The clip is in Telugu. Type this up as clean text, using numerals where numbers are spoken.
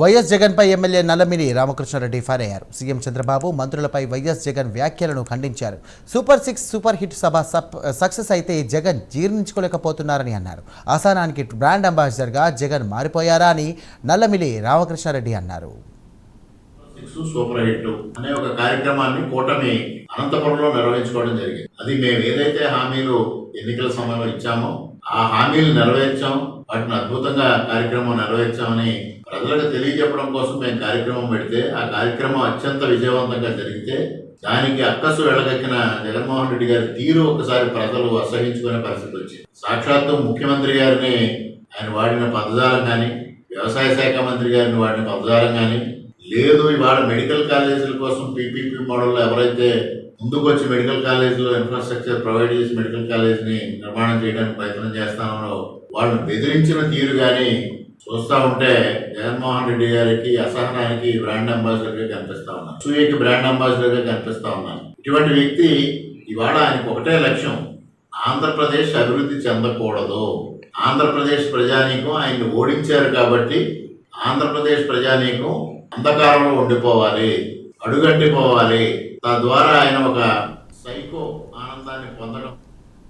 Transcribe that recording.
వైఎస్ జగన్పై ఎమ్మెల్యే నల్లమిల్లి రామకృష్ణారెడ్డి ఫైర్ అయ్యారు. సీఎం చంద్రబాబు మంత్రులపై వైఎస్ జగన్ వ్యాఖ్యలను ఖండించారు. సూపర్ 6 సూపర్ హిట్ సభ సక్సెస్ అయితే జగన్ జీర్ణించుకోలేకపోతున్నారని అన్నారు. ఆసానానికి బ్రాండ్ అంబాసిడర్గా జగన్ మారిపోయారా అని నల్లమిల్లి రామకృష్ణారెడ్డి అన్నారు. సూపర్ హిట్ అనే ఒక కార్యక్రమాన్ని కూటమి అనంతపురంలో నిర్వహించుకోవడం జరిగింది. అది మేము ఏదైతే హామీలు ఎన్నికల సమయంలో ఇచ్చామో ఆ హామీలు నెరవేర్చాం, వాటిని అద్భుతంగా కార్యక్రమం నెరవేర్చామని ప్రజలకు తెలియజెప్పడం కోసం మేము కార్యక్రమం పెడితే ఆ కార్యక్రమం అత్యంత విజయవంతంగా జరిగితే దానికి అక్కసు వెళ్ళగక్కిన జగన్మోహన్ రెడ్డి గారి తీరు ఒకసారి ప్రజలు అసహించుకునే పరిస్థితి వచ్చింది. సాక్షాత్తు ముఖ్యమంత్రి గారిని ఆయన వాడిన పదజాలం కానీ, వ్యవసాయ శాఖ మంత్రి గారిని వాడిన పదజాలం కానీ లేదు. ఇవాళ మెడికల్ కాలేజీల కోసం పీపీపీ మోడల్లో ఎవరైతే ముందుకు వచ్చి మెడికల్ కాలేజీలో ఇన్ఫ్రాస్ట్రక్చర్ ప్రొవైడ్ చేసి మెడికల్ కాలేజీని నిర్మాణం చేయడానికి ప్రయత్నం చేస్తామో వాళ్ళని బెదిరించిన తీరు కానీ చూస్తూ ఉంటే జగన్మోహన్ రెడ్డి గారికి అసహనానికి బ్రాండ్ అంబాసిడర్ గా కనిపిస్తా ఉన్నారు, సూయకి బ్రాండ్ అంబాసిడర్ గా కనిపిస్తా ఉన్నారు. ఇటువంటి వ్యక్తి ఇవాళ ఆయనకు ఒకటే లక్ష్యం, ఆంధ్రప్రదేశ్ అభివృద్ధి చెందకూడదు. ఆంధ్రప్రదేశ్ ప్రజానీకం ఆయన్ని ఓడించారు కాబట్టి ఆంధ్రప్రదేశ్ ప్రజానీకం అంధకారంలో ఉండిపోవాలి, అడుగంటిపోవాలి. తద్వారా ఆయన ఒక సైకో ఆనందాన్ని పొందడం